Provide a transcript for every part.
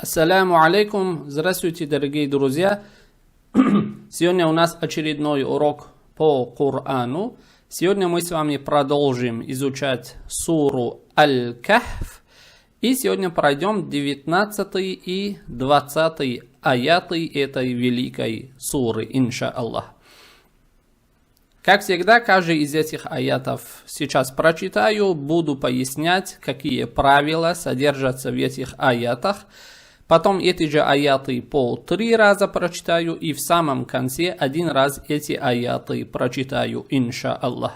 Ассаляму алейкум, здравствуйте, дорогие друзья. Сегодня у нас очередной урок по Корану. Сегодня мы с вами продолжим изучать суру Аль-Кахф. И сегодня пройдем 19 и 20 аяты этой великой суры, иншаллах. Как всегда, каждый из этих аятов сейчас прочитаю, буду пояснять, какие правила содержатся в этих аятах. Потом эти же аяты по 3 раза прочитаю и в самом конце 1 раз эти аяты прочитаю, иншаллах.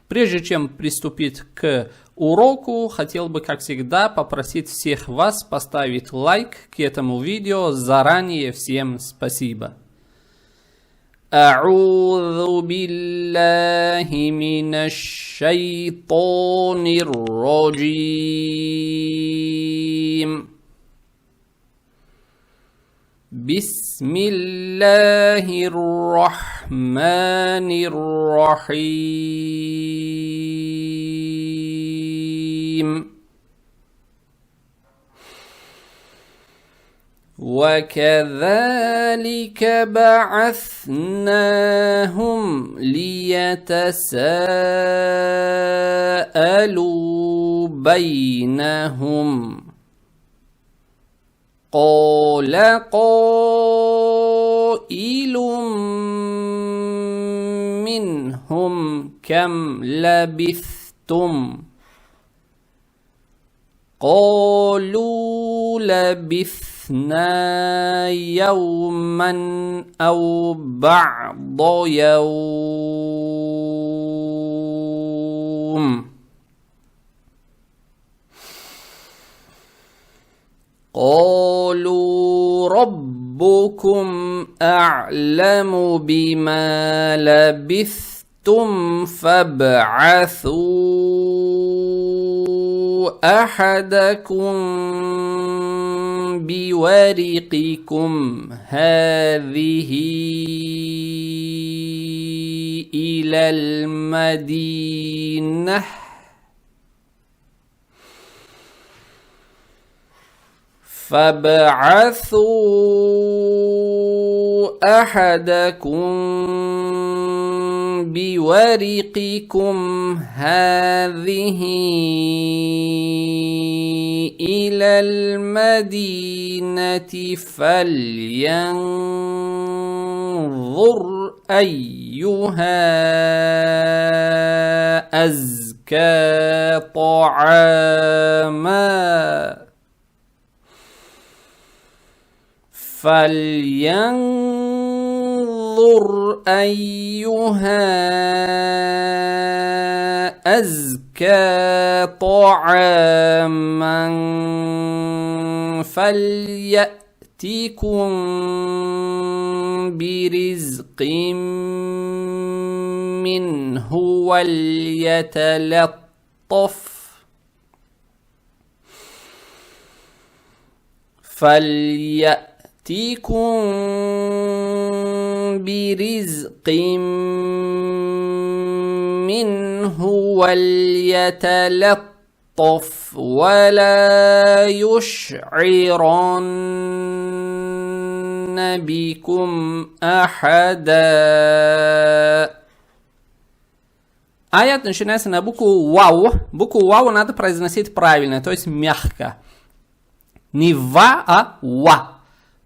Прежде чем приступить к уроку, хотел бы, как всегда, попросить всех вас поставить лайк к этому видео. Заранее всем спасибо. أعوذ بالله من الشيطان الرجيم بسم الله الرحمن الرحيم وكذلك بعثناهم ليتساءلوا بينهم قال قائل منهم كم لبثتم قالوا لبثنا يوما أو بعض يوم قالوا ربكم أعلم بما لبثتم فابعثوا أحدكم بورقكم هذه إلى المدينة فابعثوا أحدكم بورقكم هذه إلى المدينة فلينظر أيها أزكى طعاما فلينظر أيها أزكى طعاما فليأتكم برزق منه فليأتكم برزق منه وليتلطف ولا يشعرن بكم أحدا. Аят начинается на букву вау. Букву вау надо произносить правильно, то есть мягко. Не ва, а ва.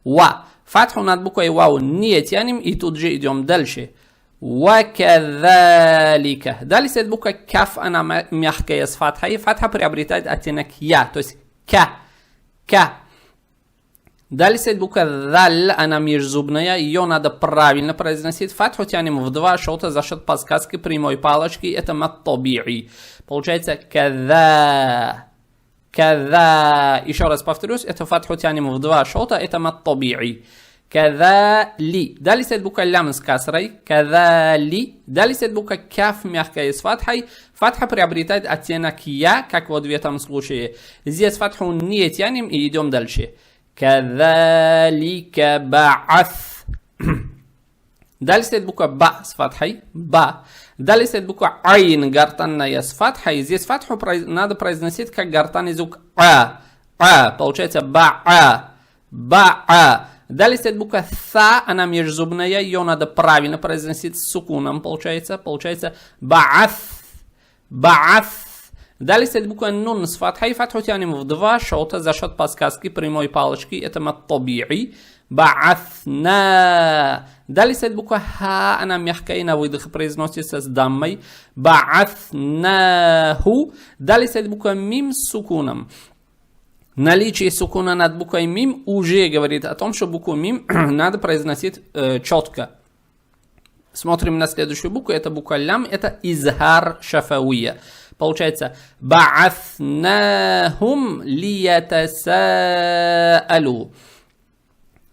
Ва. Фатху над буквой вау не тянем и тут же идем дальше. وكذلك. Далее следует буква каф, она мягкая с фатхой. Фатха приобретает оттенок я, то есть ка. Далее следует буква даль, она межзубная. Ее надо правильно произносить. Фатху тянем в 2 шота за счет подсказки прямой палочки. Это мат-таби'и. Получается кадha. Еще раз повторюсь, это фатху тянем в 2 шота. Это мат-таби'и. كذالي. Далее следует буква лям с касрой. كذالي. Далее следует буква каф мягкая с фатхой. Фатха приобретает оттенок я, как вот в этом случае. Здесь фатху не тянем и идем дальше. كذلك بعث. Далее следует буква ба с фатхой. Ба. Далее следует буква айн, гортанная с фатхой. Здесь фатху надо произносить как гортанный звук а. Получается ба-а. Баа. Далее стоит буква Th, она межзубная, ее надо правильно произносить с сукуном, получается. Получается Ба'аth. Ба'аth. Далее стоит буква Нун с фатхой. Фатху тянем в два шота за счет подсказки прямой палочки. Это мат-таби'и. Ба'аthна. Далее стоит буква Ха, она мягкая, на выдох произносится с даммой. Ба'аthнаху. Далее стоит буква Мим с сукуном. Наличие сукуна над буквой Мим уже говорит о том, что букву Мим надо произносить четко. Смотрим на следующую букву, это буква Лям, это изхар шафауия. Получается Ба'аthнахум лиятасаалу.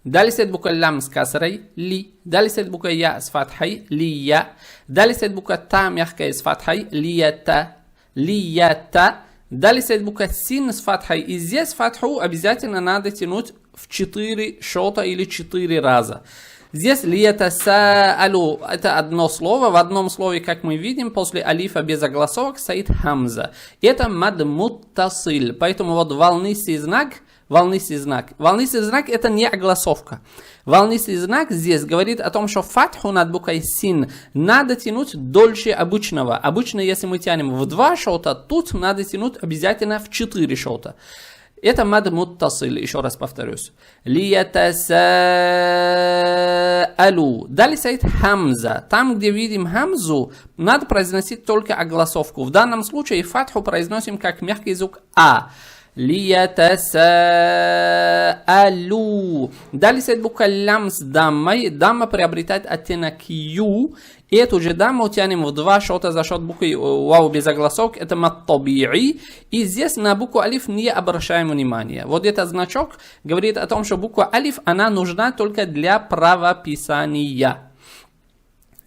Далее стоит буква Лям с касрой, ли. Далее стоит буква Я с фатхой, лия. Далее стоит буква Та мягкая с фатхой, лията. Лията. Далее стоит буква Син с фатхой. И здесь фатху обязательно надо тянуть в 4 шота или 4 раза. Здесь лиятасаалу это одно слово. В одном слове, как мы видим, после алифа без огласовок стоит хамза. Это мад муттасиль. Поэтому вот волнистый знак это не огласовка. Волнистый знак здесь говорит о том, что фатху над буквой син надо тянуть дольше обычного. Обычно, если мы тянем в 2 шота, тут надо тянуть обязательно в 4 шота. Это мад муттасиль, еще раз повторюсь. Лиятасаалу. Далее стоит хамза. Там, где видим хамзу, надо произносить только огласовку. В данном случае фатху произносим как мягкий звук а. Лиятасаалу. Далее стоит буква Лям с даммой. Дамма приобретает оттенок ю. И эту же дамму тянем в 2 шота за счет буквы вау без огласовок. Это мат-таби'и. И здесь на букву алиф не обращаем внимания. Вот этот значок говорит о том, что буква алиф она нужна только для правописания.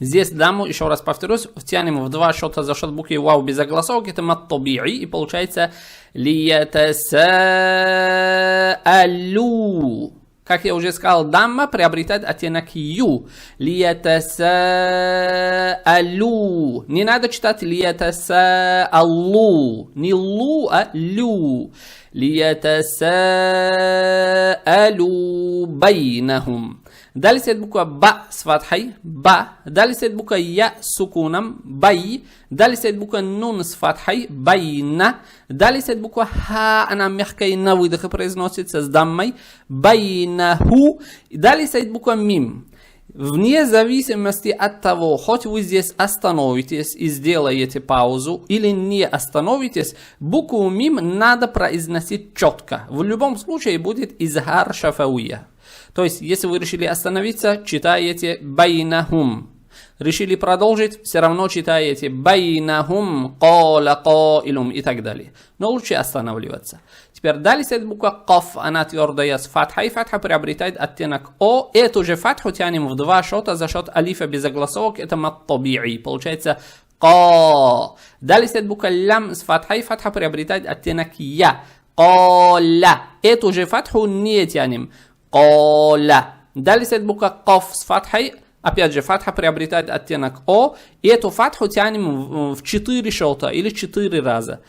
Здесь дамму, еще раз повторюсь, тянем в 2 шота за счет буквы вау без огласовок. Это мат-таби'и. И получается лиятасаалу. Как я уже сказал, дамма приобретает оттенок ю. Лиятасаалу. Не надо читать лиятасаалу. Не лу, а лю. Лиятасаалу байнахум. Далее стоит буква Ба с фатхой, Ба. Далее стоит буква Я с сукуном, Бай. Далее стоит буква Нун с фатхой, Байна. Далее стоит буква Ха, она мягкая на выдохе произносится с даммой, Байнаху. Далее стоит буква Мим. Вне зависимости от того, хоть вы здесь остановитесь и сделаете паузу, или не остановитесь, букву Мим надо произносить четко. В любом случае будет изхар шафауия. То есть, если вы решили остановиться, читаете байнахум. Решили продолжить, все равно читаете байнахум, кола коилум и так далее. Но лучше останавливаться. Теперь далее стоит буква Каф, она твердая с фатхой. Фатха приобретает оттенок О. Эту же фатху тянем в 2 шота за счет алифа без огласовок. Это мат-таби'и. Получается Ка. Далее стоит буква Лям с фатхой. Фатха приобретает оттенок Я. Кола. Эту же фатху не тянем. Кола. Далее стоит буква Каф с фатхой. Опять же, фатха приобретает оттенок О. И эту фатху тянем в 4 шота или 4 раза.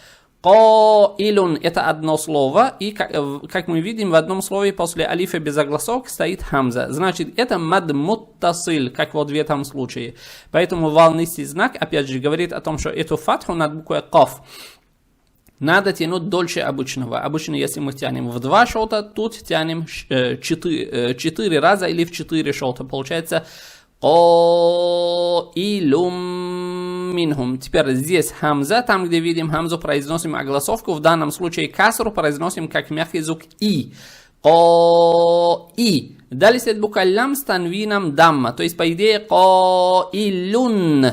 Коилун это одно слово. И как мы видим, в одном слове после алифа без огласовок стоит хамза. Значит, это мад муттасиль, как вот в этом случае. Поэтому волнистый знак, опять же, говорит о том, что эту фатху над буквой Каф надо тянуть дольше обычного. Обычно, если мы тянем в 2 шота, тут тянем 4 раза или в 4 шота. Получается Коилум минхум. Теперь здесь хамза. Там, где видим хамзу, произносим огласовку. В данном случае касру произносим как мягкий звук и. Ко-и. Далее стоит буква Лям с танвином дамма. То есть, по идее, коилун.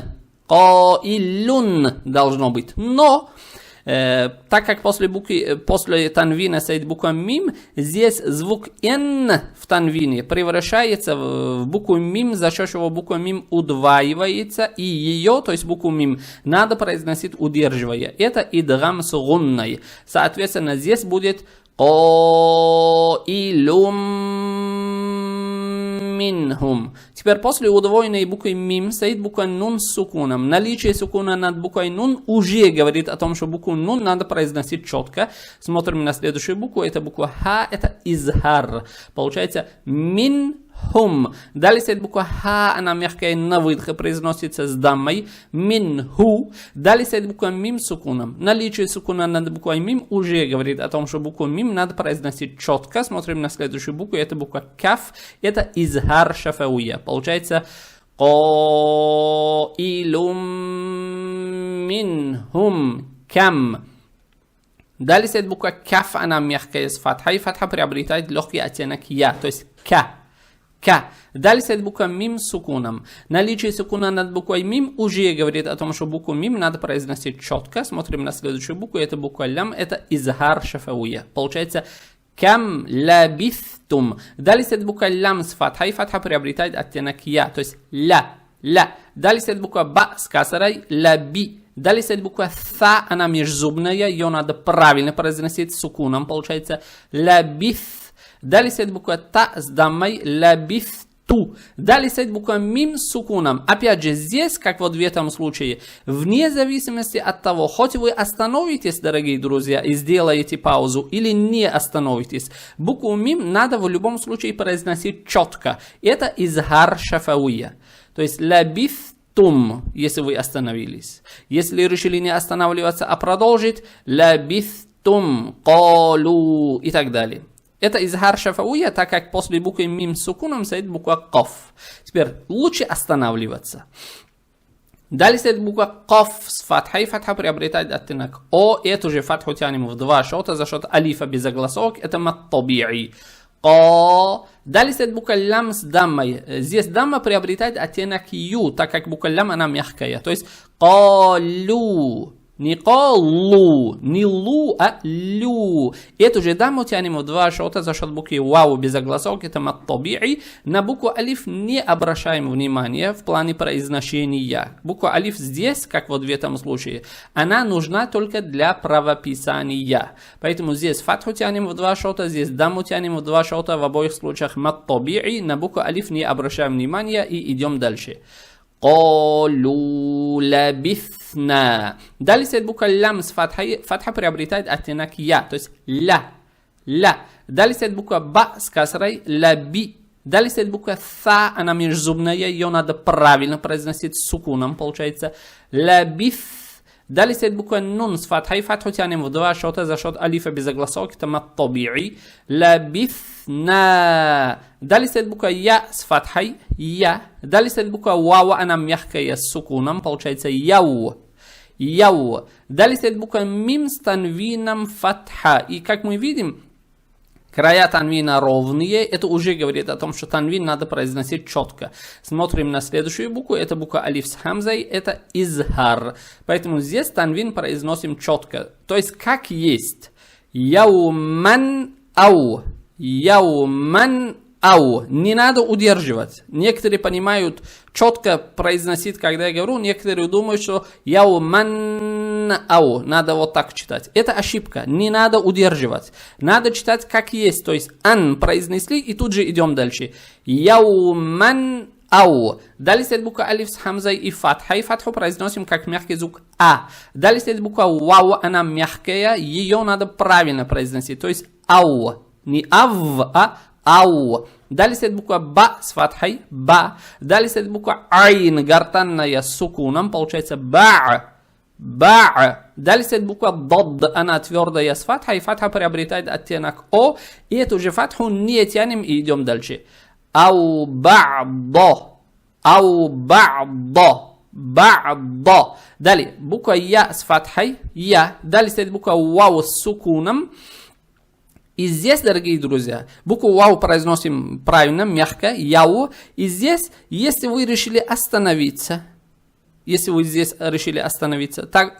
Коилун должно быть. Но так как после танвина стоит буква Мим, здесь звук Н в танвине превращается в букву Мим, за счет чего буква Мим удваивается, и ее, то есть букву Мим, надо произносить удерживая. Это идгам с гунной. Соответственно, здесь будет Коилум минхум. Теперь после удвоенной буквы мим стоит буква нун с сукуном. Наличие сукуна над буквой нун уже говорит о том, что букву нун надо произносить четко. Смотрим на следующую букву. Это буква ха, это изхар. Получается мин хум. Далее стоит буква ха, она мягкая на выдохе, произносится с даммой. Мин ху. Далее стоит буква мим с сукуном. Наличие сукуна над буквой мим уже говорит о том, что букву мим надо произносить четко. Смотрим на следующую букву. Это буква каф. Это изхар шафауя. Получается قائلٌ منهم كم. Далее стоит буква каф, она мягкая с фатхой. Фатха приобретает легкий оттенок я, то есть ка. Далее стоит буква мим с сукуном. Наличие сукуна над буквой мим уже говорит о том, что букву мим надо произносить четко. Смотрим на следующую букву. Это буква лям, это изхар шафауя. Получается кам лабистум. Далее стоит буква лям с фатхой. Фатха приобретает оттенок я, то есть ля. Далее стоит буква ба с касрой, лаби. Далее стоит буква са, она межзубная, ее надо правильно произносить с сукуном. Получается лабис. Далее стоит буква та с даммой, лабисту. Далее стоит буква мим с сукуном. Опять же, здесь, как вот в этом случае, вне зависимости от того, хоть вы остановитесь, дорогие друзья, и сделаете паузу, или не остановитесь, букву мим надо в любом случае произносить четко. Это изхар шафауя. То есть лабистум, если вы остановились. Если решили не останавливаться, а продолжить, лабистум, колу и так далее. Это изхар шафауя, так как после буквы мим с сукуном стоит буква каф. Теперь лучше останавливаться. Далее стоит буква каф с фатхой. Фатха приобретает оттенок о. Эту же фатху тянем в два счета за счет алифа без огласовок. Это маттаби'и. Далее стоит буква лям с даммой. Здесь дамма приобретает оттенок ю, так как буква лям она мягкая. То есть калу. Не колу, не лу, а лю. Эту же дамму тянем в два счета за счет буквы вау без огласовок. Это маттаби'и. На букву алиф не обращаем внимания в плане произношения. Буква алиф здесь, как вот в этом случае, она нужна только для правописания. Поэтому здесь фатху тянем в два счета, здесь дамму тянем в два счета. В обоих случаях маттаби'и. На букву алиф не обращаем внимания и идем дальше. قالوا لبثنا. Далее стоит буква лям с фатхой. Фатха приобретает оттенок я, то есть ля. Далее стоит буква ба с касрой, лаби. Далее стоит буква са, она межзубная, ее надо правильно произносить с сукуном, получается лабиф. Далее стоит буква нун с фатхой. Фатху тянем в два счета за счет алифа без огласовок, это маттаби'и. Лабифна. Далее стоит буква я с фатхой, я. Далее стоит буква вау, она мягкая с сукуном, получается яу. Далее стоит буква мим с танвином фатха. И как мы видим, края танвина ровные, это уже говорит о том, что танвин надо произносить четко. Смотрим на следующую букву, это буква алиф с хамзой, это изхар. Поэтому здесь танвин произносим четко, то есть как есть. Яуман ау. Не надо удерживать. Некоторые понимают, четко произносить, когда я говорю, некоторые думают, что яуман ау. Надо вот так читать. Это ошибка. Не надо удерживать. Надо читать как есть. То есть ан произнесли и тут же идем дальше. Яуман ау. Далее стоит буква алиф с хамзой и фатхой. Фатху произносим как мягкий звук а. Далее стоит буква вау, она мягкая. Ее надо правильно произносить. То есть ау. Не ав, а ау. Далее стоит буква ба с фатхой, ба. Далее стоит буква айн, гортанная с сукуном, получается ба. Далее стоит буква дод, она твердая с фатхой, фатха приобретает оттенок о. И эту же фатху не тянем и идем дальше. Ау ба'до. Далее буква я с фатхой, я. Далее стоит буква вау с сукуном. И здесь, дорогие друзья, букву вау произносим правильно, мягко, яу. И здесь, если вы решили остановиться,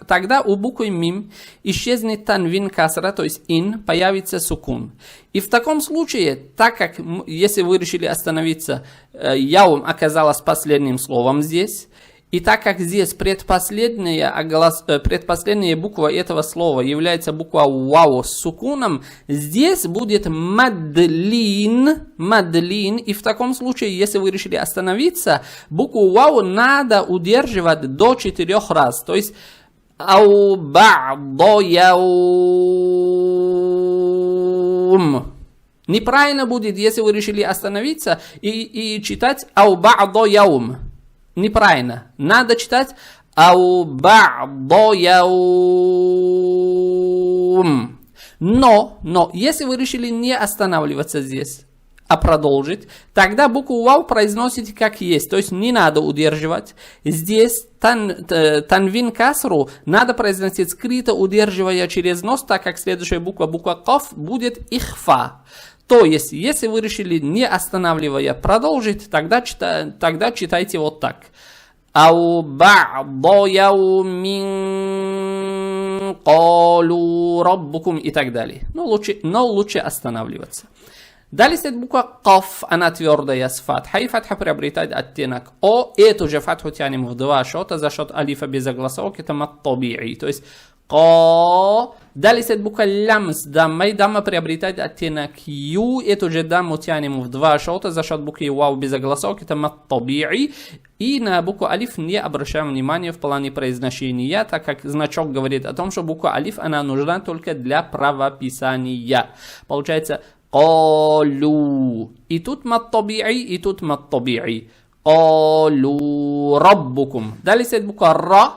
тогда у буквы мим исчезнет танвин касра, то есть ин, появится сукун. И в таком случае, так как, если вы решили остановиться, яу оказалось последним словом здесь, И так как здесь предпоследняя буква этого слова является буква вау с сукуном, здесь будет мадлин, мадлин. И в таком случае, если вы решили остановиться, букву вау надо удерживать до 4 раз. То есть ау ба'до яум. Неправильно будет, если вы решили остановиться и читать ау ба'до яум. Неправильно. Надо читать ау ба'до яум. Но, если вы решили не останавливаться здесь, а продолжить, тогда букву вау произносите как есть, то есть не надо удерживать. Здесь танвин касру надо произносить скрыто, удерживая через нос, так как следующая буква каф будет ихфа. То есть, если вы решили, не останавливая, продолжить, тогда читайте вот так. Ау ба'до яумин қалу раббукум и так далее. Но лучше останавливаться. Далее стоит буква каф, она твердая с фатхой. Фатха приобретает оттенок О. Эту же фатху тянем в 2 счета за счет алифа без огласовок. Это маттаби'и, то есть ко. Далее стоит буква лям с даммой. Дамма приобретает оттенок Ю. Эту же дамму тянем в 2 счета за счет буквы вау без огласовок. Это маттаби'и. И на букву алиф не обращаем внимания в плане произношения, так как значок говорит о том, что буква алиф она нужна только для правописания. Получается قالوا. И тут маттаби'и, и тут маттаби'и. قالوا ربكم. Далее стоит буква ра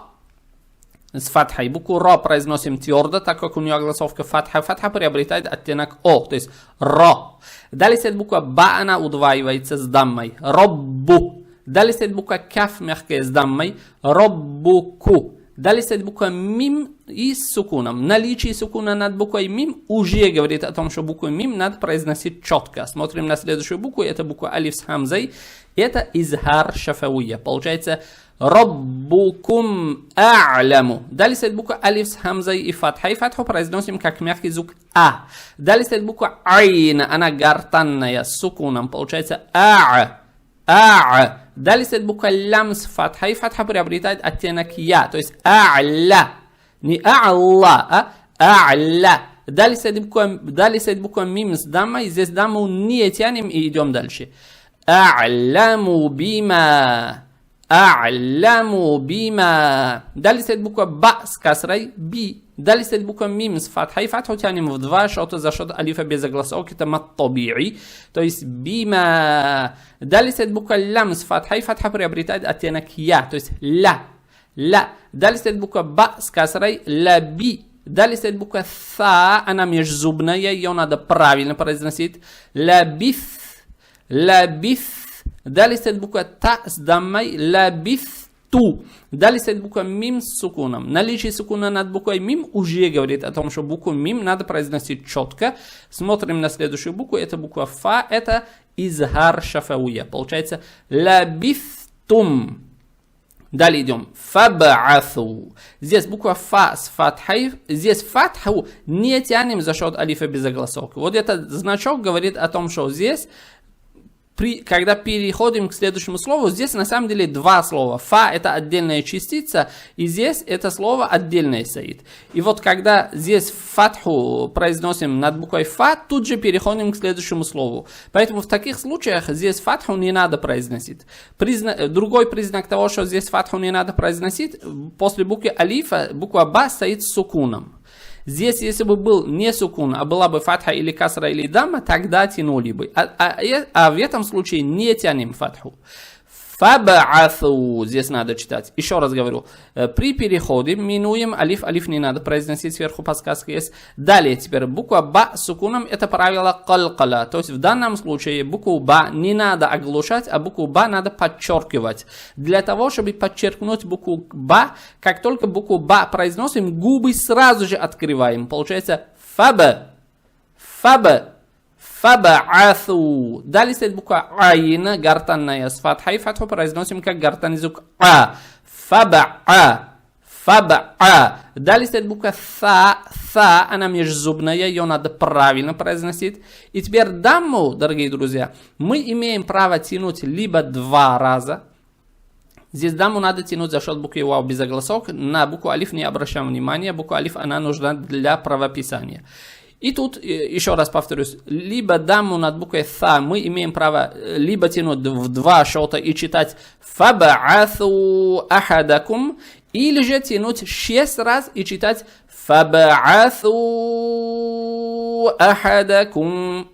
с фатхой. Букву ра произносим твердо, так как у нее огласовка фатха. Фатха приобретает оттенок О, то есть ра. Далее стоит буква ба, она удваивается с даммой. Роббу. Далее стоит буква каф, мягкая с даммой. Роббуку. Далее стоит буква мим и с сукуном. Наличие сукуна над буквой мим уже говорит о том, что букву мим надо произносить четко. Смотрим на следующую букву. Это буква алиф с хамзой. Это изхар шафауя. Получается Раббукум а'ляму. Далее стоит буква алиф с хамзой и фатхой. Фатху произносим как мягкий звук А. Далее стоит буква айн. Она гортанная с сукуном. Получается А. Далее стоит буква лям с фатхой. Фатха приобретает оттенок Я. То есть а'ля. Не а'алла, а а'ля. Далее стоит буква мим с даммой. Здесь дамму не тянем и идем дальше. А'ляму бима. А'ляму бима. Далее стоит буква ба с касрой. Би. Далее стоит буква мим с фатхой. Фатху тянем в 2 счета за счет алифа без огласовки. Это маттаби'и. То есть бима. Далее стоит буква лям с фатхой. Фатха приобретает оттенок Я. То есть ля. Далее стоит буква ба с касрой. Лаби. Далее стоит буква са. Она межзубная. Ее надо правильно произносить. Лабиф. Далее стоит буква та с даммой. Лабифту. Далее стоит буква мим с сукуном. Наличие сукуна над буквой мим уже говорит о том, что букву мим надо произносить четко. Смотрим на следующую букву. Это буква фа. Это изхар шафауя. Получается лабифтум. Далее идем. Фаба'аthу. Здесь буква фа с фатхой. Здесь фатху не тянем за счет алифа без огласовки. Вот этот значок говорит о том, что здесь когда переходим к следующему слову, здесь на самом деле 2 слова. Фа это отдельная частица, и здесь это слово отдельное стоит. И вот когда здесь фатху произносим над буквой фа, тут же переходим к следующему слову. Поэтому в таких случаях здесь фатху не надо произносить. Другой признак того, что здесь фатху не надо произносить, после буквы алифа буква ба стоит с сукуном. Здесь, если бы был не сукун, а была бы фатха или касра или дамма, тогда тянули бы. А в этом случае не тянем фатху. Фаба'аthу. Здесь надо читать. Еще раз говорю. При переходе минуем алиф. Алиф не надо произносить, сверху подсказка есть. Далее теперь буква ба с сукуном. Это правило калкала. То есть в данном случае букву ба не надо оглушать, а букву ба надо подчеркивать. Для того, чтобы подчеркнуть букву ба, как только букву ба произносим, губы сразу же открываем. Получается фаба. Фаба'аthу. Далее стоит буква айна, гортанная с фатхой. Фатху произносим как гортанный звук А. Фаба'а. Далее стоит буква са. Са, она межзубная, ее надо правильно произносить. И теперь дамму, дорогие друзья, мы имеем право тянуть либо 2 раза, Здесь даму надо тянуть за счет буквы вау без огласок. На букву алиф не обращаем внимания. Буква алиф, она нужна для правописания. И тут, еще раз повторюсь, либо даму над буквой «та» мы имеем право либо тянуть в два счета и читать «фаба'ату ахадакум», или же тянуть 6 раз и читать «фаба'ату ахадакум».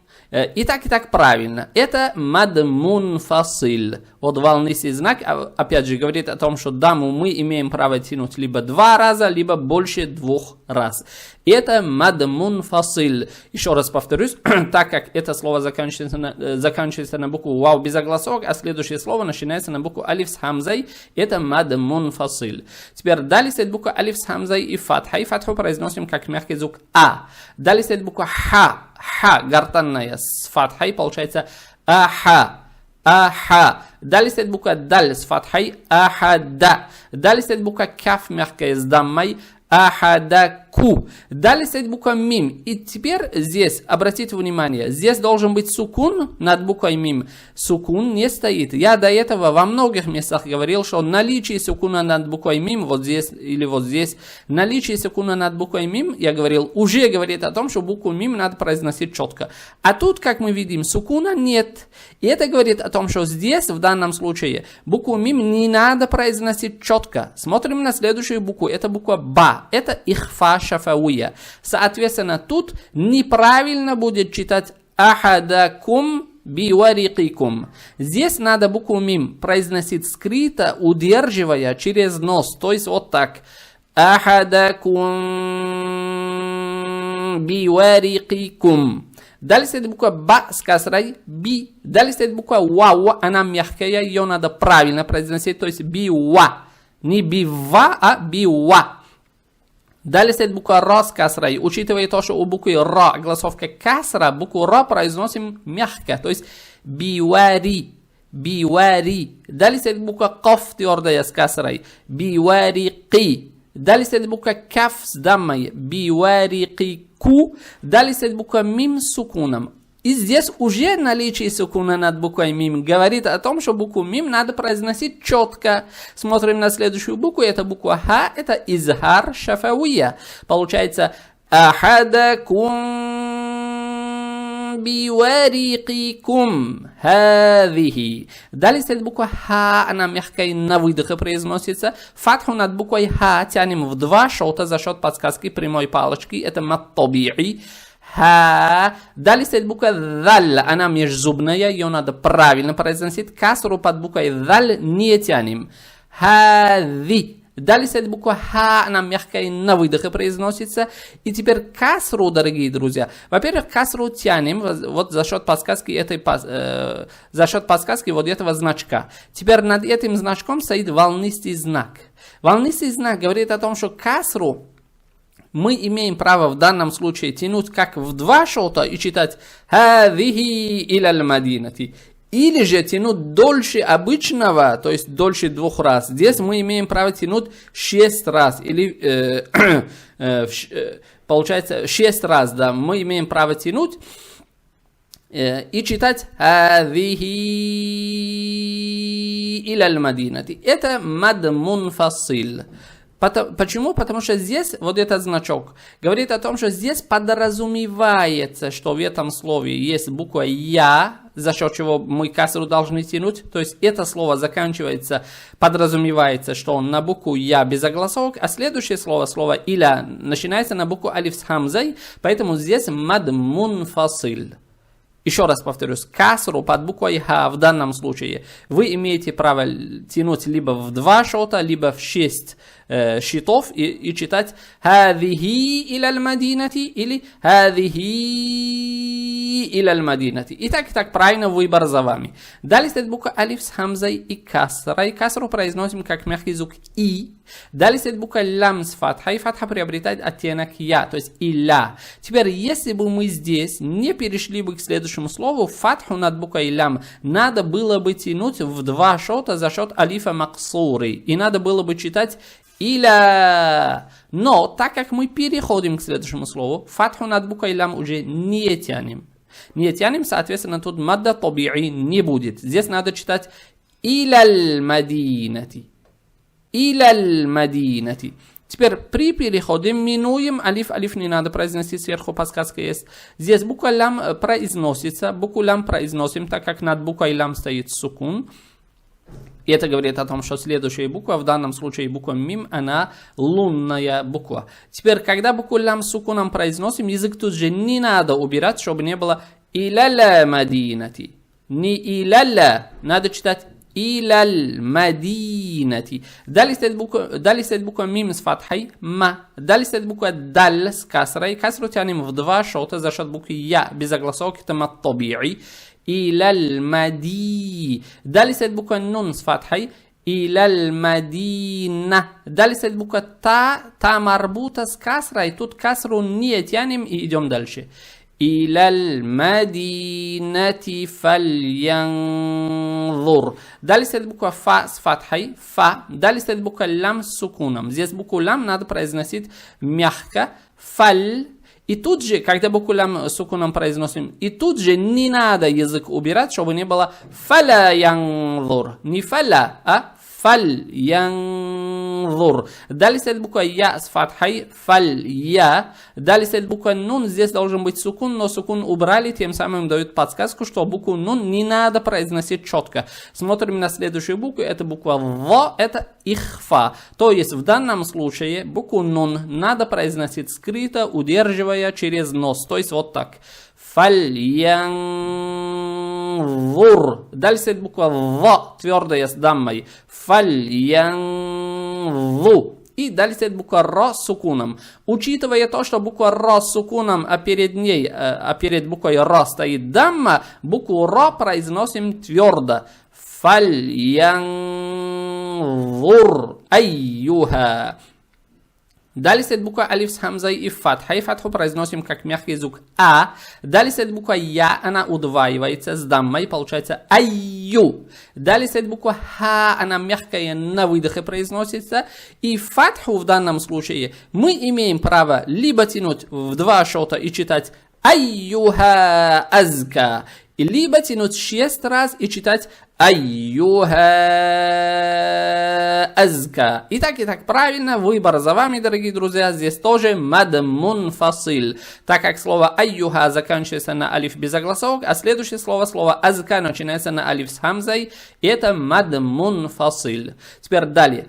И так правильно. Это мад мунфасиль. Вот волнистый знак, опять же, говорит о том, что даму мы имеем право тянуть либо 2 раза, либо больше 2 раз. Это мад мунфасиль. Еще раз повторюсь, так как это слово заканчивается на букву вау без огласок, а следующее слово начинается на букву алиф с хамзой, это мад мунфасиль. Теперь далее стоит буква алиф с хамзой и фатхой. Фатху произносим как мягкий звук а. Далее стоит буква ха. Ха, гортанная с фатхой, получается аха, аха. Далее стоит буква даль с фатхой, ахада. Далее стоит буква каф, мягкая с даммой, ахадаку. Далее стоит буква мим. И теперь здесь, обратите внимание, здесь должен быть сукун над буквой мим. Сукун не стоит. Я до этого во многих местах говорил, что наличие сукуна над буквой мим, вот здесь или вот здесь, наличие сукуна над буквой мим, я говорил, уже говорит о том, что букву мим надо произносить четко. А тут, как мы видим, сукуна нет. И это говорит о том, что здесь, в данном случае, букву мим не надо произносить четко. Смотрим на следующую букву. Это буква ба. Это ихфа шафауя. Соответственно, тут неправильно будет читать ахадакум биварикикум. Здесь надо букву мим произносить скрыто, удерживая через нос. То есть вот так. Ахадакум биварикикум. Далее стоит буква ба с касрой, би. Далее стоит буква ва, она мягкая, ее надо правильно произносить, то есть би-ва. Не би-ва, а би-ва. Далее стоит буква ра с касрой. Учитывая то, что у буквы ра огласовка касра, букву ра произносим мягко, то есть би-вари. Би-вари. Далее стоит буква каф твердая с касрой, би-вари-ки. Далее стоит буква каф с даммой, би-вари-ки-ку. Далее стоит буква мим с сукуном. И здесь уже наличие сукуна над буквой мим говорит о том, что букву мим надо произносить четко. Смотрим на следующую букву. Это буква ха. Это изхар шафауия. Получается ахадакум биварикикум хавихи. Далее стоит буква ха. Она мягкая на выдохе произносится. Фатху над буквой ха тянем в 2 счета за счет подсказки прямой палочки. Это маттаби'i. Ха. Далее стоит буква даль, она межзубная, ее надо правильно произносить. Касру под буквой даль не тянем. Хави. Далее стоит буква ха, она мягкая на выдохе произносится. И теперь касру, дорогие друзья. Во-первых, касру тянем вот за счет подсказки вот этого значка. Теперь над этим значком стоит волнистый знак. Волнистый знак говорит о том, что касру мы имеем право в данном случае тянуть как в 2 счета и читать «Хавихи иляль мадинати». Или же тянуть дольше обычного, то есть дольше 2 раз. Здесь мы имеем право тянуть 6 раз. Или, получается, 6 раз, да, мы имеем право тянуть и читать «Хавихи иляль мадинати». Это мад мунфасиль. Почему? Потому что здесь вот этот значок говорит о том, что здесь подразумевается, что в этом слове есть буква «я», за счет чего мы касру должны тянуть. То есть это слово заканчивается, подразумевается, что он на букву «я» без огласовок, а следующее слово «иля» начинается на букву «алиф» с хамзой, поэтому здесь мад мунфасиль. Еще раз повторюсь, касру под буквой ха в данном случае вы имеете право тянуть либо в 2 счета, либо в 6 счетов и читать «Хавихи иляль мадинати» или «Хавихи иляль мадинати». И так правильно, выбор за вами. Далее стоит буква алиф с хамзой и касрой. Касру произносим как мягкий звук «и». Далее стоит буква лям с фатхой. Фатха приобретает оттенок «я», то есть «иля». Теперь, если бы мы здесь не перешли бы к следующему слову, фатху над буквой лям надо было бы тянуть в 2 счета за счет алифа максуры. И надо было бы читать «иля». Но, так как мы переходим к следующему слову, фатху над буквой лям уже не тянем. Не тянем, соответственно, тут мадда таби'i не будет. Здесь надо читать Иляль мадинати. Иляль мадинати. Теперь при переходе минуем алиф. Алиф не надо произносить, сверху подсказка есть. Здесь буква лам произносится. Букву лам произносим, так как над буквой лам стоит сукун. И это говорит о том, что следующая буква, в данном случае буква мим, она лунная буква. Теперь, когда букву лам с сукуном произносим, язык тут же не надо убирать, чтобы не было иляля мадинати. Не иляля, надо читать иляль мадинати. Далее стоит буква мим с фатхой, ма. Далее стоит буква даль с касрой. Касру тянем в два шота за счет буквы я, без огласовки, это мат-таби'и. Иляль мади. Далее стоит буква нун с фатхой. Иляль мадина. Далее стоит буква та марбута с касрой. Тут касру не тянем и идем дальше. Иляль мадинати фальянзур. Далее стоит буква фа с фатхой. Фа. Далее стоит буква лам с сукуном. Здесь букву лам надо произносить мягко. Фаль. И тут же, когда букву лам с сукуном произносим, и тут же не надо язык убирать, чтобы не было фаля янзур. Не фаля, а фаль янзур. Далее стоит буква я с фатхой, фаль я. Далее стоит буква нун, здесь должен быть сукун, но сукун убрали, тем самым дают подсказку, что букву нун не надо произносить четко. Смотрим на следующую букву, это буква в, это ихфа. То есть в данном случае букву нун надо произносить скрыто, удерживая через нос, то есть вот так. Фальянзур. Далее стоит буква в, твердая с даммой. Фальянзу. И далее стоит буква ра с сукуном. Учитывая то, что буква ра с сукуном, а перед буквой ра стоит дамма, букву ра произносим твердо. Фальянзур айюха. Далее стоит буква алиф с хамзой и фатхой. Фатху произносим как мягкий звук а. Далее стоит буква я, она удваивается с даммой, получается айю. Далее стоит буква ха, она мягкая на выдохе произносится. И фатху в данном случае мы имеем право либо тянуть в два шота и читать айюха азка, либо тянуть 6 раз и читать айюха азка. И так правильно, выбор за вами, дорогие друзья. Здесь тоже мад мунфасиль, так как слово айюха заканчивается на алиф без огласовок, а следующее слово азка начинается на алиф с хамзой, и это мад мунфасиль. Теперь далее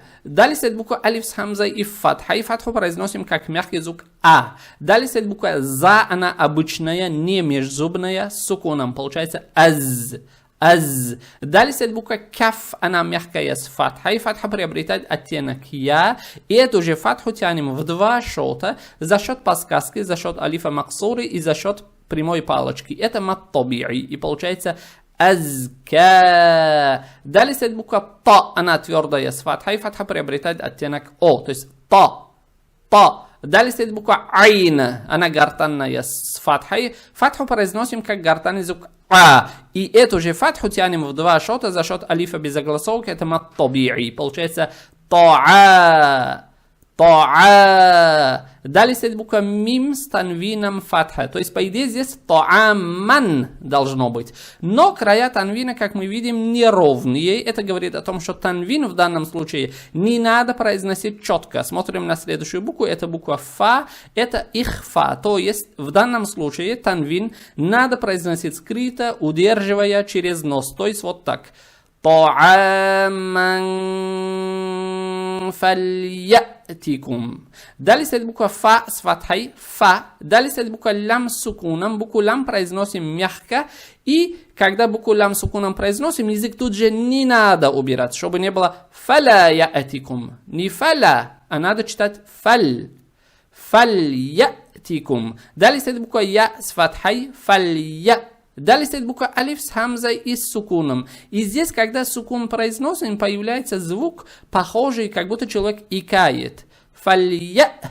стоит буква алиф с хамзой и фатхой. Фатху произносим как мягкий звук а. Далее стоит буква за, она обычная, не межзубная, с сукуном, получается аз. Аз. Далее стоит буква каф, она мягкая с фатхой. Фатха приобретает оттенок я. И эту же фатху тянем в два шота за счет подсказки, за счет алифа максуры и за счет прямой палочки. Это мат-таби'и. И получается азка. Далее стоит буква та, она твердая с фатхой. Фатха приобретает оттенок о. То есть та. Далее стоит буква айн, она гортанная с фатхой. Фатху произносим как гортанный звук а. И эту же фатху тянем в два шота за счет алифа без огласовки, это мат-таби'и. Получается та'a. Далее стоит буква мим с танвином фатха. То есть, по идее, здесь та'аман должно быть. Но края танвина, как мы видим, неровные. Это говорит о том, что танвин в данном случае не надо произносить четко. Смотрим на следующую букву. Это буква фа. Это ихфа. То есть, в данном случае танвин надо произносить скрыто, удерживая через нос. То есть, вот так. Та'аман фальятикум. Далее стоит буква фа с фатхой. Фа. Далее стоит буква лям с сукуном. Букву лям произносим мягко. И когда букву лям с сукуном произносим, язык тут же не надо убирать, чтобы не было фаляятикум. Не фаля, а надо читать фаль. Фальятикум. Далее стоит буква я с фатхой. Фалья. Далее стоит буква алиф с хамзой и с сукуном. И здесь, когда сукун произносим, появляется звук, похожий, как будто человек икает. Фальятикум.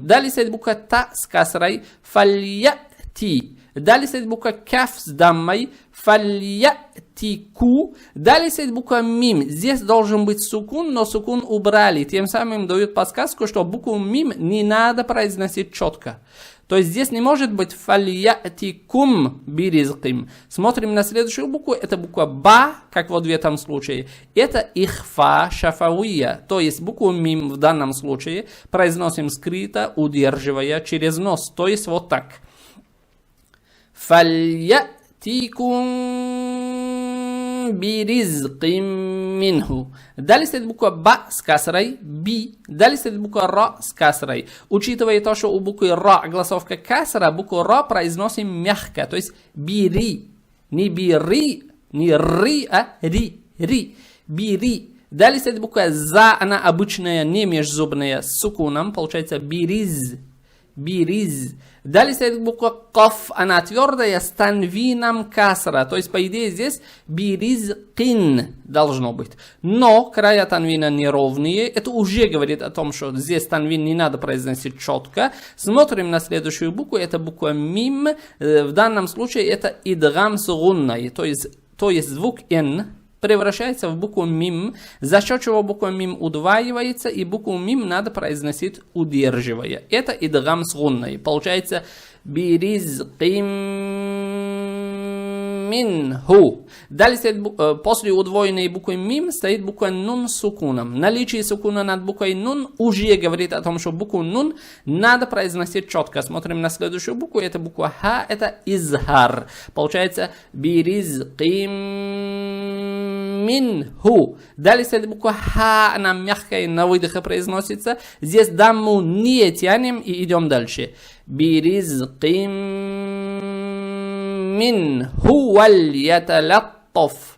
Далее стоит буква та с касрой. Фальяти. Далее стоит буква каф с даммой. Фальятику. Далее стоит буква мим. Здесь должен быть сукун, но сукун убрали. Тем самым дают подсказку, что букву мим не надо произносить четко. То есть здесь не может быть фальятикум биризким. Смотрим на следующую букву. Это буква ба, как вот в этом случае. Это ихфа шафауия. То есть букву мим в данном случае произносим скрыто, удерживая через нос. То есть вот так. Фальятикум биризким минху. Далее стоит буква ба с касрой, би. Далее стоит буква ра с касрой. Учитывая то, что у буквы ра огласовка касра, букву ра произносим мягко. То есть бири. Не бири, не ри, а ри. Ри. Бири. Далее стоит буква за, она обычная, не межзубная, с сукуном. Получается бириз. Бириз. Далее стоит буква каф, она твердая, с танвином касра. То есть, по идее, здесь биризкин должно быть. Но края танвина неровные. Это уже говорит о том, что здесь танвин не надо произносить четко. Смотрим на следующую букву. Это буква мим. В данном случае это идгам с гунной. То есть звук н превращается в букву мим, за счет чего буква мим удваивается, и букву мим надо произносить удерживая. Это идгам с гунной. Получается биризким минху. Далее стоит, после удвоенной буквы мим стоит буква нун с сукуном. Наличие сукуна над буквой нун уже говорит о том, что букву нун надо произносить четко. Смотрим на следующую букву. Это буква ха, это изхар. Получается биризким минху. Далее стоит буква ха, она мягкая, на выдохе произносится. Здесь дамму не тянем и идем дальше. Биризким минху вальяталаттаф.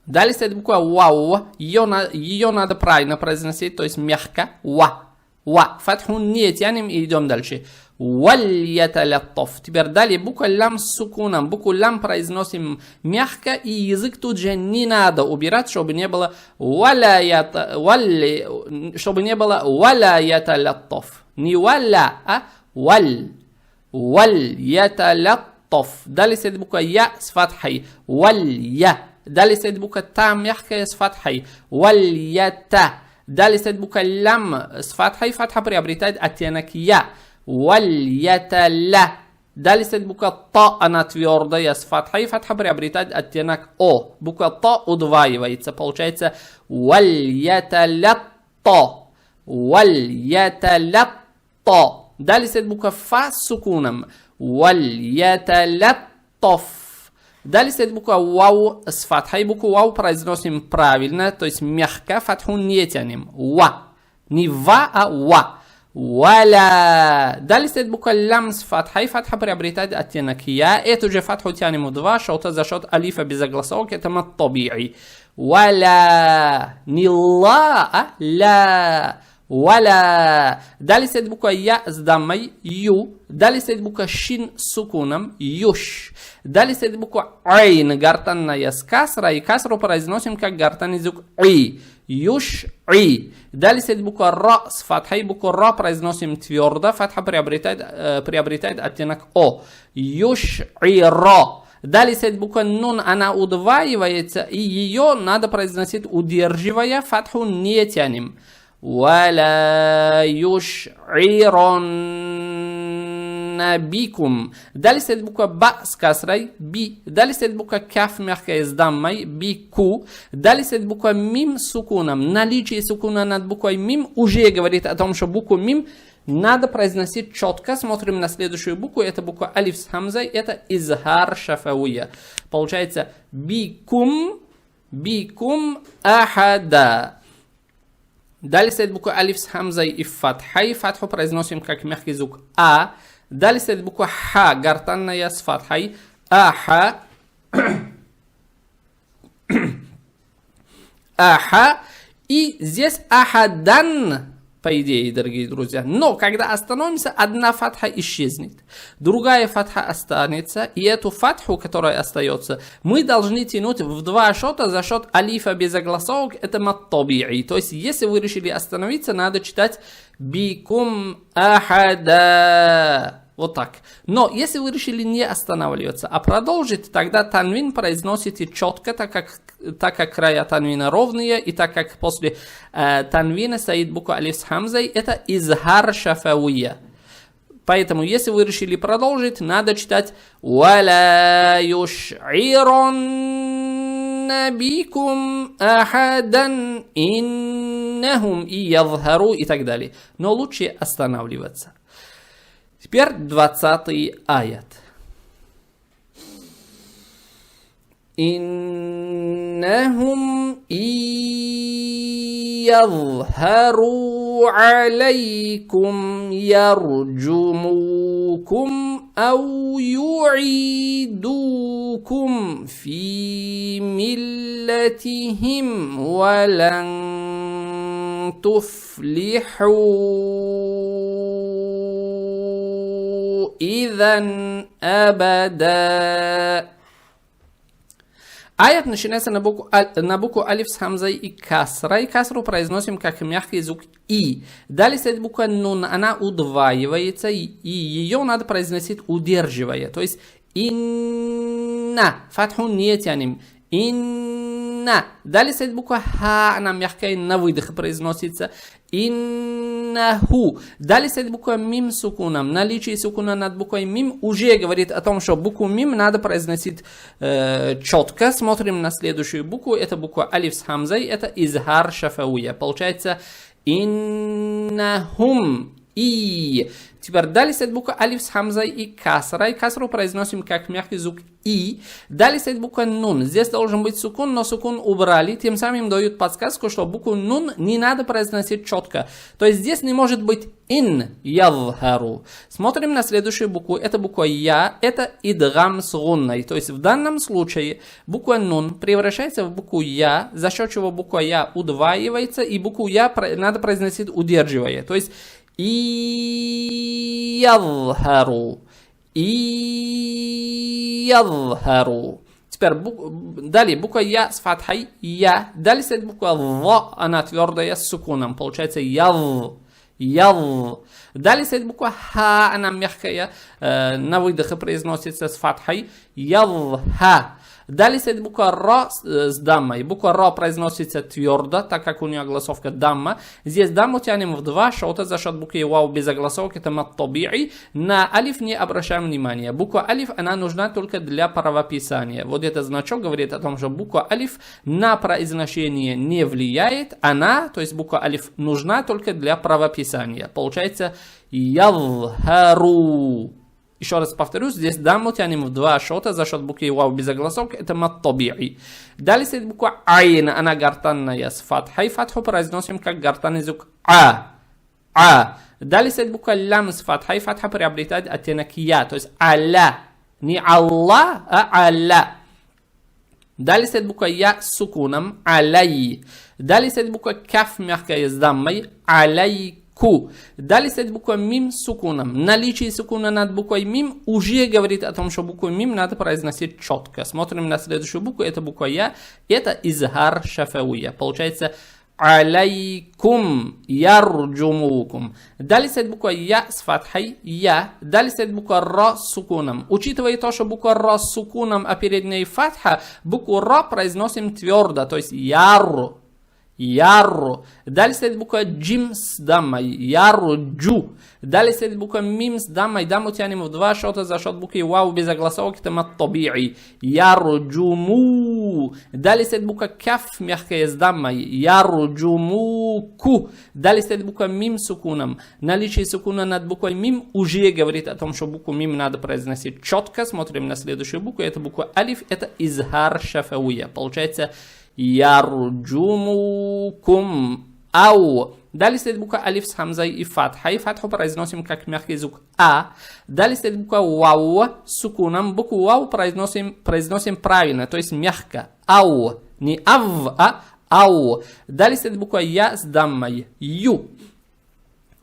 Далее стоит буква вау. Ее надо правильно произносить, то есть мягко. Ва. Фатху не тянем и идем дальше. Вальяталаттаф. Теперь далее буква лам с сукуном. Букву лам произносим мягко, и язык тут же не надо убирать, чтобы не было валаяталаттаф. Не валля, а валь. Вальяталаттаф. Далее стоит буква я с фатхой. Валья. Далее стоит буква та мягкая с фатхой. Вальята. Далее стоит буква лям с фатхой. Фатха приобретает оттенок я. Вальяталя. Далее стоит буква та, она твердая с фатхой. Фатха приобретает оттенок о. Буква та удваивается. Получается вальяталятта. Вальяталятта. Далее стоит буква фа с сукуном. Вальяталаттаф. Далее стоит буква вау с фатхой. Букву вау произносим правильно, то есть мягко, фатху не тянем. Ва. Не ва, а ва. Валя. Далее стоит буква лям с фатхой. Фатха приобретает оттенок я. Эту же фатху тянем в два, что-то за счет алифа без огласовки. Это маттаби'и. Валя. Не ла, а ла. Валя. Далее стоит буква я с даммой, ю. Далее стоит буква шин с сукуном, юш. Далее стоит буква айн, гортанная с касрой. И касру произносим как гортанный звук и. Юш и. Далее стоит буква ра с фатхой. Букву ра произносим твердо. Фатха приобретает оттенок о. Юш и ра. Далее стоит буква нун, она удваивается, и ее надо произносить удерживая, фатху не тянем. ولا يشعرن بكم. Далее стоит буква ба с касрой, би. Далее стоит буква каф мягкая с даммой, бику. Далее стоит буква мим с сукуном. Наличие сукуна над буквой мим уже говорит о том, что букву мим надо произносить четко. Смотрим на следующую букву. Это буква алиф с хамзой. Это изхар шафауя. Получается бикум ахада. Далее стоит буква алиф с хамзой и фатхой. Фатху произносим как мягкий звук а. Далее стоит буква ха, гортанная с фатхой. Аха. Аха. И здесь ахадан, по идее, дорогие друзья. Но когда остановимся, одна фатха исчезнет. Другая фатха останется. И эту фатху, которая остается, мы должны тянуть в два счета за счет алифа без огласовок. Это маттаби'и. То есть, если вы решили остановиться, надо читать бикум ахада. Вот так. Но если вы решили не останавливаться, а продолжить, тогда танвин произносите четко, так как края танвина ровные, и так как после танвина стоит буква алиф с хамзой, это изхар шафауия. Поэтому, если вы решили продолжить, надо читать «Валя юш'иранна бикум ахадан иннахум и ядхару» и так далее. Но лучше останавливаться. Теперь 20-й аят. «Иннахум и ядхару алейкум ярджумукум ау юидукум фи миллатихим валан туфлиху идан абада». Аят начинается на букву алиф с хамзой и касра. И касру произносим как мягкий звук и. Далее стоит буква нун, она удваивается, и ее надо произносить удерживая. То есть инна, фатху не тянем. Инна. Далее стоит буква ха, она мягкая, на выдох произносится. Иннаху. Далее стоит буква мим с сукуном. Наличие сукуна над буквой мим уже говорит о том, что букву мим надо произносить четко. Смотрим на следующую букву. Это буква алиф с хамзой. Это изхар шафауя. Получается иннахум. И. Теперь далее стоит буква алиф с хамзой и касра. И касру произносим как мягкий звук и. Далее стоит буква нун. Здесь должен быть сукун, но сукун убрали. Тем самым дают подсказку, что букву нун не надо произносить четко. То есть здесь не может быть ин ядхару. Смотрим на следующую букву. Это буква я. Это идгам с гунной. То есть в данном случае буква нун превращается в букву я, за счет чего буква я удваивается, и букву я надо произносить удерживая. То есть и ядхару. И ядхару. Теперь далее буква я с фатхой я. Далее стоит буква в, она твердая с сукуном. Получается яв. Яв. Далее стоит буква ха, она мягкая, на выдохе произносится с фатхой. Явха. Далее стоит буква ра с даммой. Буква ра произносится твердо, так как у нее огласовка дамма. Здесь дамму тянем в два шота за счет буквы вау без огласовки, это мат-таби'и. На алиф не обращаем внимания. Буква алиф, она нужна только для правописания. Вот этот значок говорит о том, что буква алиф на произношение не влияет. Она, то есть буква алиф, нужна только для правописания. Получается явхару. Еще раз повторюсь, здесь дамму тянем в два шота за счет буквы вау без огласовки, это мат-таби'и. Далее стоит буква айн, она гортанная с фатхой. Фатху произносим как гортанный звук а. Далее стоит буква лям с фатхой. Фатха приобретает оттенок я, то есть аля. Не алла, а аля. Далее стоит буква я с сукуном, алай. Далее стоит буква каф мягкая с даммой, алай. Ку. Далее стоит буква мим с сукуном. Наличие сукуна над буквой мим уже говорит о том, что букву мим надо произносить четко. Смотрим на следующую букву. Это буква я. Это изхар шафауя. Получается алейкум ярджумукум. Далее стоит буква я с фатхой. Я. Далее стоит буква ра с сукуном. Учитывая то, что буква ра с сукуном, а перед ней фатха, букву ра произносим твердо. То есть яру. Яру. Далее стоит буква джим с даммой. Ярджу. Далее стоит буква мим с даммой. Дамму тянем в два шота за счет буквы вау без огласовок. Это мат-таби'и. Ярджуму. Далее стоит буква каф мягкая с даммой. Ярджумуку. Далее стоит буква мим с сукуном. Наличие сукуна над буквой мим уже говорит о том, что букву мим надо произносить четко. Смотрим на следующую букву. Это буква алиф. Это изхар шафауя. Получается ярджумукум ау. Далее стоит буква алиф с хамзой и фатхой. Фатху произносим как мягкий звук а. Далее стоит буква вау с сукуном. Букву вау произносим правильно, то есть мягко. Ау. Не ав, а ау. Далее стоит буква я с даммой. Ю.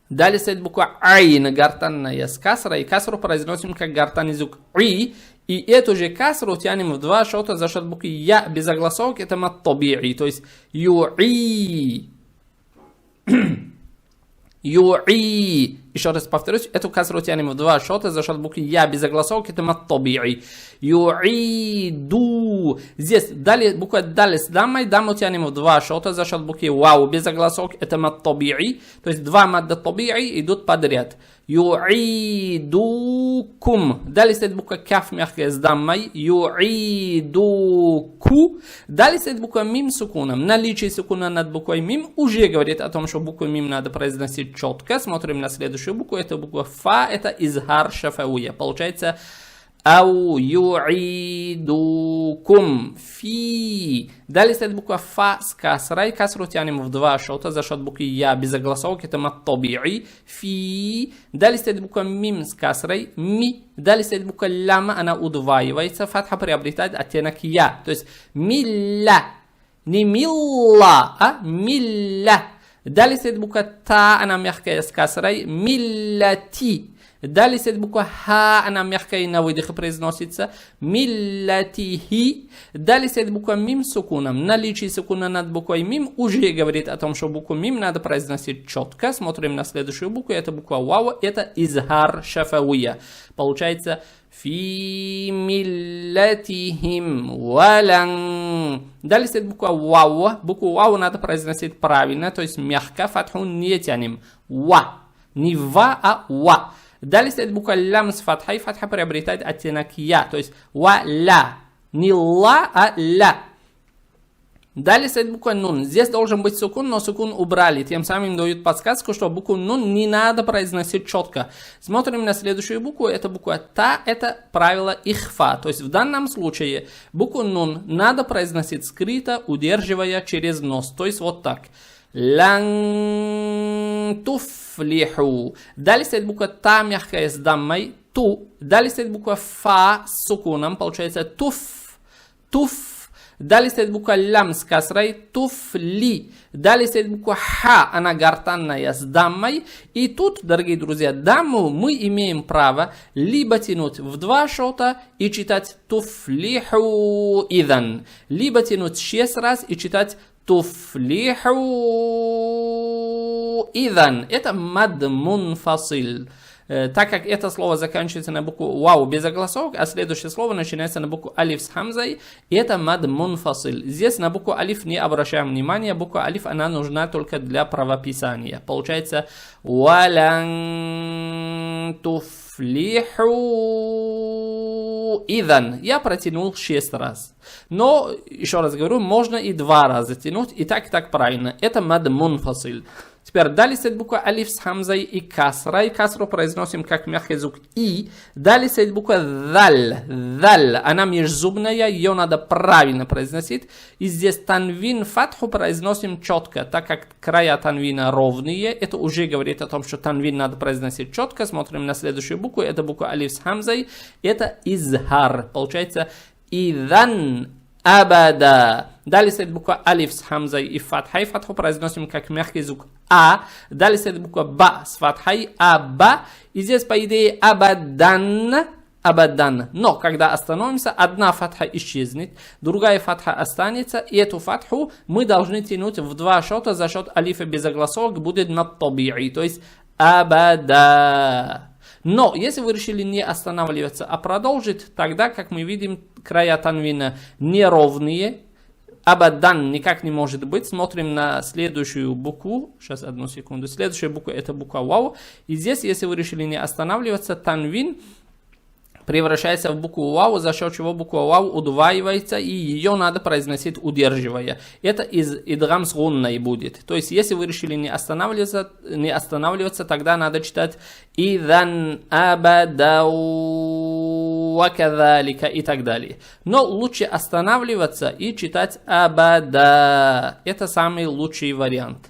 Далее стоит буква айн, гортанная с касрой. И касру произносим как гортанный звук и. И эту же касру тянем в два шота за счет буквы я без огласовки, это мат-таби'и, то есть ю'i. Ю'i. Еще раз повторюсь, эту касру тянем в два счета за счет буквы я без огласовки, это мад таби'и. Юиду. Здесь буква дали с дамой, даму тянем в два счета за счет буквы вау без огласовки, это мад таби'и. То есть два мадда таби'и идут подряд. Юидукум. Далее стоит буква каф мягкая с даммой. Юидуку. Далее стоит буква мим с сукуном. Наличие сукуна над буквой мим уже говорит о том, что букву мим надо произносить четко. Смотрим на следующую букву. Это буква фа. Это изхар шафауя. Получается ау юидукум фи. Далее стоит буква фа с касрой. Касру тянем в два счета за счет буквы я без огласовки. Это мад таби'и. Фи. Далее стоит буква мим с касрой. Ми. Далее стоит буква лям. Она удваивается. Фатха приобретает оттенок я. То есть милля. Не милла, а милля. Далее стоит буква та. Она мягкая с касрой. Милляти. Далее стоит буква ха, она мягкая и на выдохе произносится. Миллатихи. Далее стоит буква мим с сукуном. Наличие сукуна над буквой мим уже говорит о том, что букву мим надо произносить четко. Смотрим на следующую букву. Это буква вау. Это изхар шафауя. Получается фи миллатихим валан. Далее стоит буква вау. Букву вау надо произносить правильно, то есть мягко. Фатху не тянем. Ва. Не ва, а ва. Далее стоит буква лям с фатхой. Фатха приобретает оттенок я. То есть ва-ля. Не ла, а ля. Далее стоит буква нун. Здесь должен быть сукун, но сукун убрали. Тем самым дают подсказку, что букву нун не надо произносить четко. Смотрим на следующую букву. Это буква та. Это правило ихфа. То есть в данном случае букву нун надо произносить скрыто, удерживая через нос. То есть вот так. Лан туфлиху. Далее стоит буква та мягкая с даммой. Ту. Далее стоит буква фа с сукуном. Получается туф. Туф. Далее стоит буква лям с касрой. Туфли. Далее стоит буква ха. Она гортанная с даммой. И тут, дорогие друзья, дамму мы имеем право либо тянуть в два счета и читать туфлиху идан. Либо тянуть 6 раз и читать туфлиху идан. Это мад мунфасиль. Так как это слово заканчивается на букву вау без огласовок, а следующее слово начинается на букву алиф с хамзой, это мад мунфасиль. Здесь на букву алиф не обращаем внимания. Буква алиф она нужна только для правописания. Получается валян туфлиху идан. Я протянул 6 раз. Но, еще раз говорю, можно и 2 раза тянуть. И так правильно. Это мад мунфасиль. Теперь далее стоит буква алиф с хамзой и касрой. Касру произносим как мягкий звук и. Далее стоит буква даль. Даль. Она межзубная, ее надо правильно произносить. И здесь танвин фатху произносим четко, так как края танвина ровные. Это уже говорит о том, что танвин надо произносить четко. Смотрим на следующую букву. Это буква алиф с хамзой. Это изхар. Получается идан абада. Далее стоит буква алиф с хамзой и фатхой. Фатху произносим как мягкий звук а. Далее стоит буква ба с фатхой аба. И здесь по идее абадан. Абадан. Но когда остановимся, одна фатха исчезнет, другая фатха останется. И эту фатху мы должны тянуть в 2 счета за счет алифа без огласовок. Будет мад таби'и. То есть абада. Но если вы решили не останавливаться, а продолжить, тогда, как мы видим, края танвина неровные. Абадан никак не может быть. Смотрим на следующую букву. Сейчас, одну секунду. Следующая буква это буква вау. И здесь, если вы решили не останавливаться, танвин превращается в букву вау, за счет чего буква вау удваивается, и ее надо произносить удерживая. Это из идгам с гунной будет. То есть, если вы решили не останавливаться, тогда надо читать идан абадау вакадалика и так далее. Но лучше останавливаться и читать абада. Это самый лучший вариант.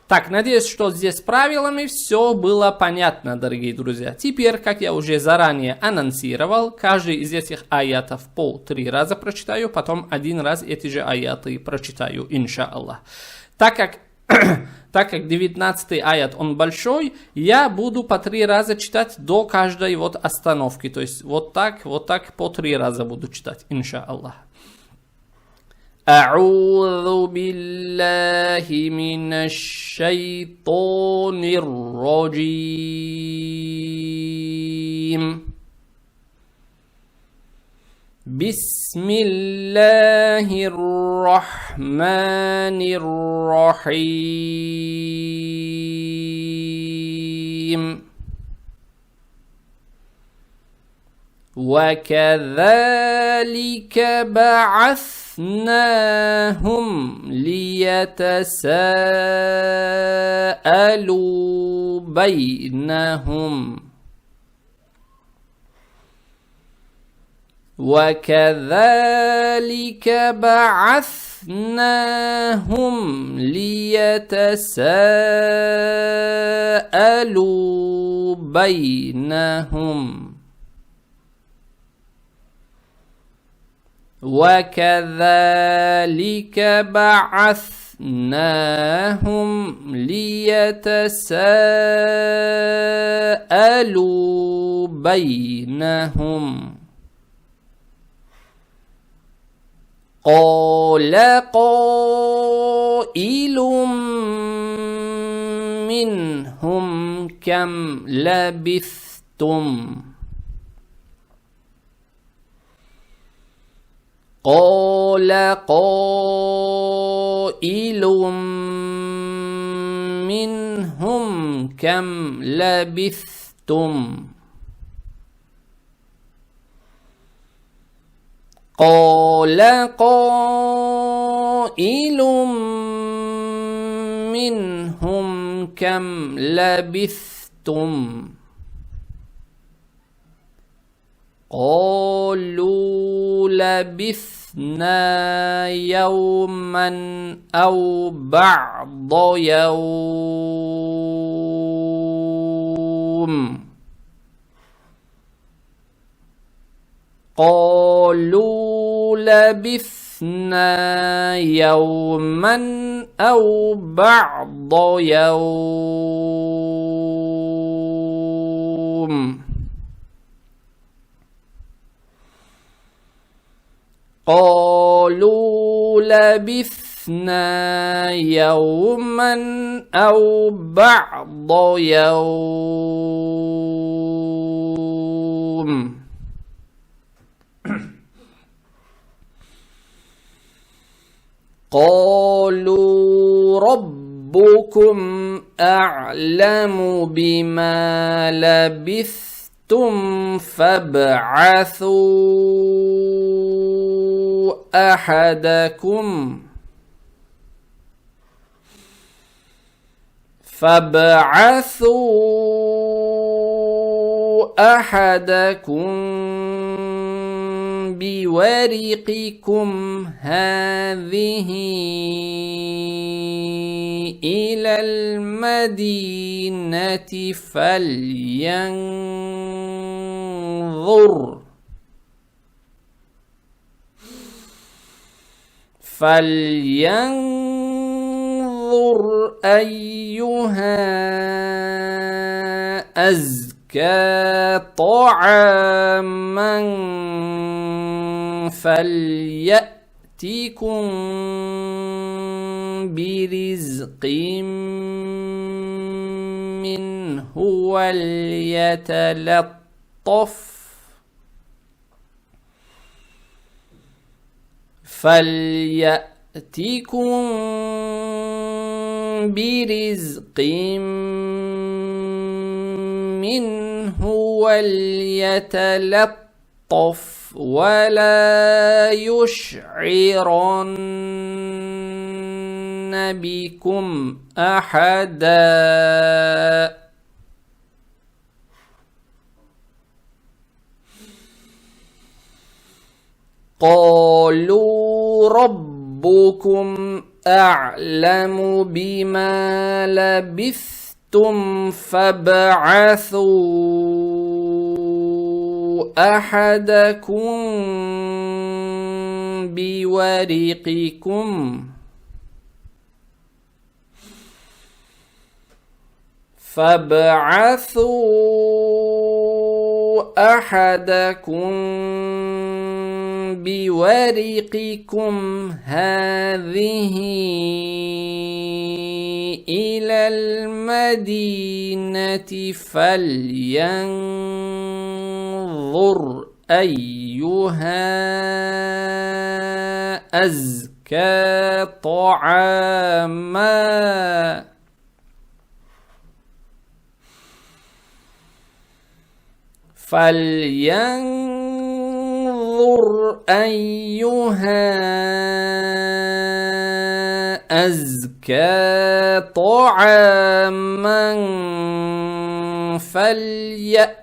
Так, надеюсь, что здесь с правилами все было понятно, дорогие друзья. Теперь, как я уже заранее анонсировал, каждый из этих аятов по 3 раза прочитаю, потом 1 раз эти же аяты прочитаю, иншаллах. Так как 19 аят он большой, я буду по 3 раза читать до каждой вот остановки. То есть вот так по 3 раза буду читать, иншаллах. أعوذ بالله من الشيطان الرجيم. بسم الله الرحمن الرحيم. وكذلك بعثناهم ليتساءلوا بينهم. وكذلك بعثناهم ليتساءلوا بينهم. وكذلك بعثناهم ليتساءلوا بينهم. قال قائل منهم كم لبثتم؟ قال قائل منهم كم لبثتم؟ قال قائل منهم كم لبثتم؟ قالوا لبثنا يوما أو بعض يوم. قالوا لبثنا يوما أو بعض يوم. قالوا لبثنا يوما أو بعض يوم. قالوا ربكم أعلم بما لبثتم فابعثوا أحدكم بورقكم هذه إلى المدينة فلينظر أيها أزكى طعاما فليأتكم برزق منه وليتلطف ولا يشعرن بكم أحدا. قالوا ربكم أعلم بما لبثتم فابعثوا أحدكم بورقكم بورقكم هذه إلى المدينة فلينظر أيها أزكى طعاما أيها أزكى طعاما فليأتكم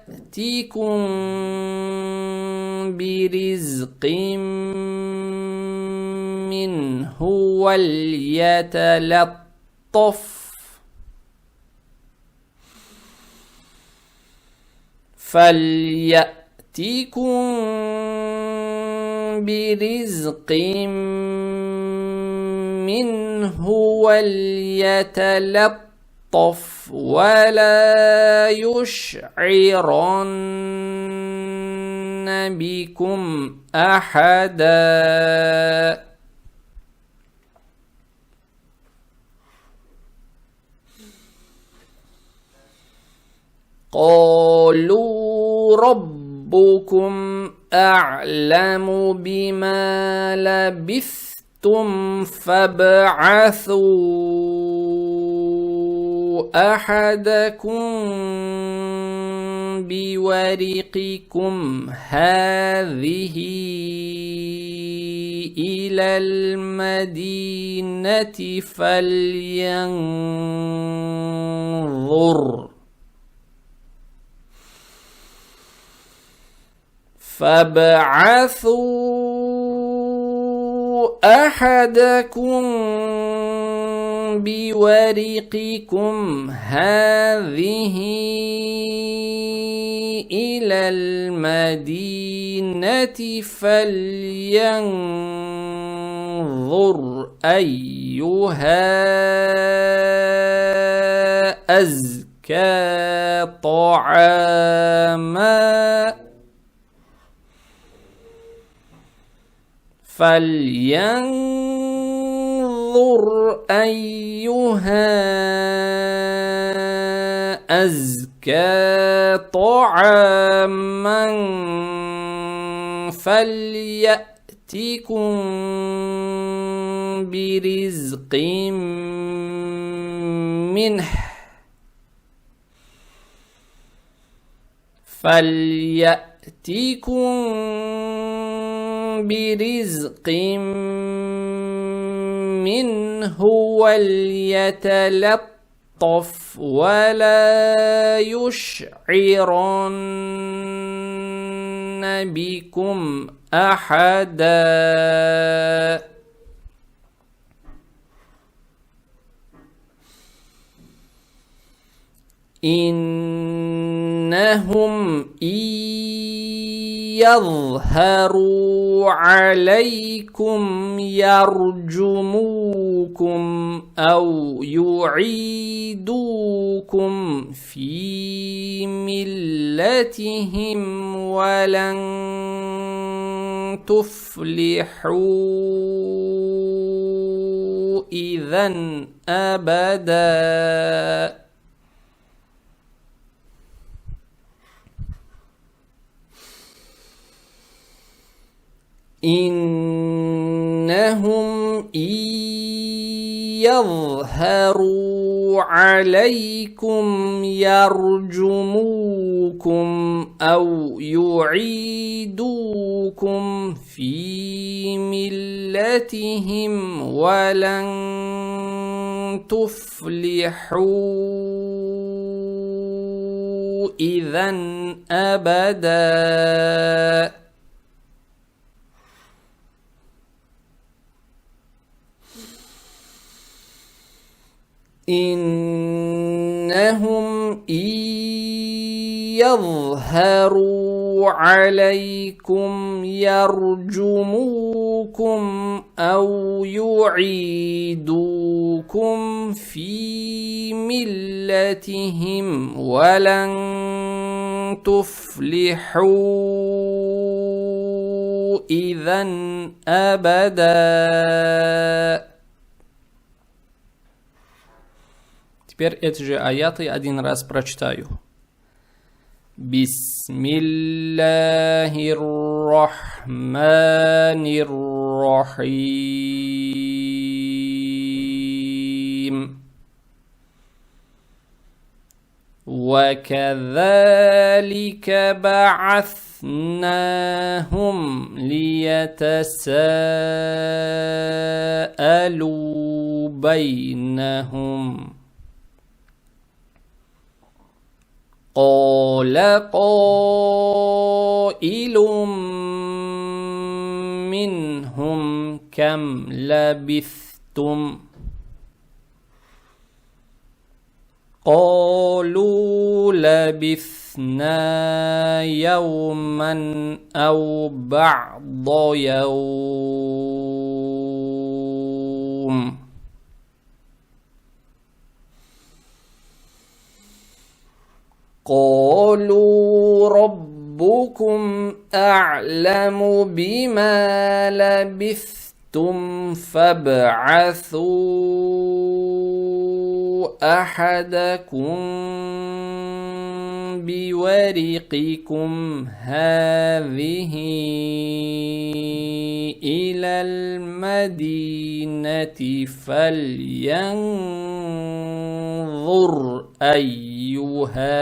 برزق منه وليتلطف برزق منه وليتلطف ولا يشعرن بكم أحدا قالوا ربكم أعلم بما لبثتم فابعثوا أحدكم بورقكم هذه إلى المدينة فابعثوا أحدكم بورقكم هذه إلى المدينة فلينظر أيها أزكى طعاما أيها أزكى طعاما فليأتكم برزق منه وليتلطف ولا يشعرن بكم أحدا إنهم إن يظهروا عليكم يرجموكم أو يعيدوكم في ملتهم ولن تفلحوا إذن أبدا إنهم إن يظهروا عليكم يرجموكم أو يعيدوكم في ملتهم ولن تفلحوا إذن أبدا إنهم إن يظهروا عليكم يرجموكم أو يعيدوكم في ملتهم ولن تفلحوا إذا أبدا. Теперь эти же аяты один раз прочитаю. Бисмиллахир рахманир рахим. وكذلك بعثناهم ليتساءلوا بينهم قال قائل منهم كم لبثتم قالوا لبثنا يوما أو بعض يوم قالوا ربكم أعلم بما لبثتم فابعثوا أحدكم بورقكم هذه إلى المدينة فلينظر أيها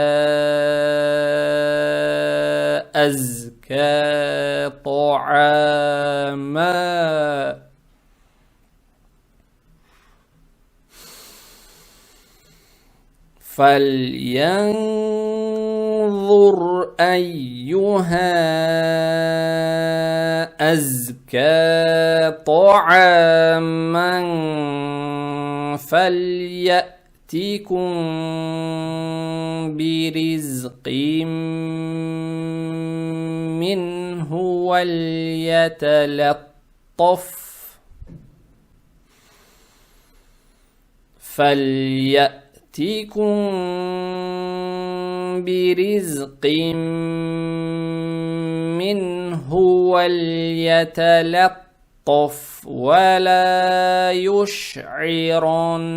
أزكى طعاما فلينظر أيها أزكى طعاما فليأتكم برزق منه وليتلطف ولا يشعرن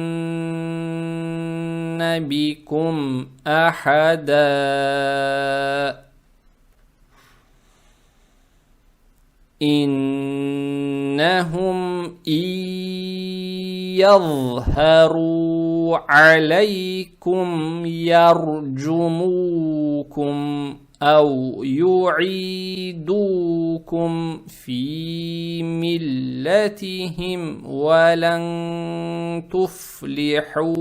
بكم أحدا إنهم إن يظهروا عليكم يرجموكم أو يعيدوكم في ملتهم ولن تفلحوا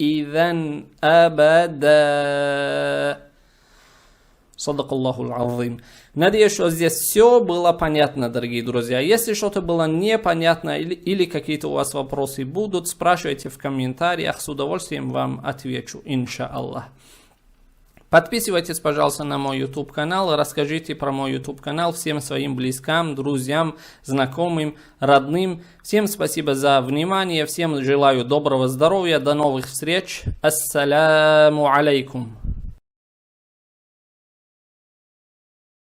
إذا أبدا. Садакаллаху аль-азим. Надеюсь, что здесь все было понятно, дорогие друзья. Если что-то было непонятно или какие-то у вас вопросы будут, спрашивайте в комментариях, с удовольствием вам отвечу, иншаллах. Подписывайтесь, пожалуйста, на мой YouTube канал, расскажите про мой YouTube канал всем своим близким, друзьям, знакомым, родным. Всем спасибо за внимание, всем желаю доброго здоровья, до новых встреч. Ассаляму алейкум.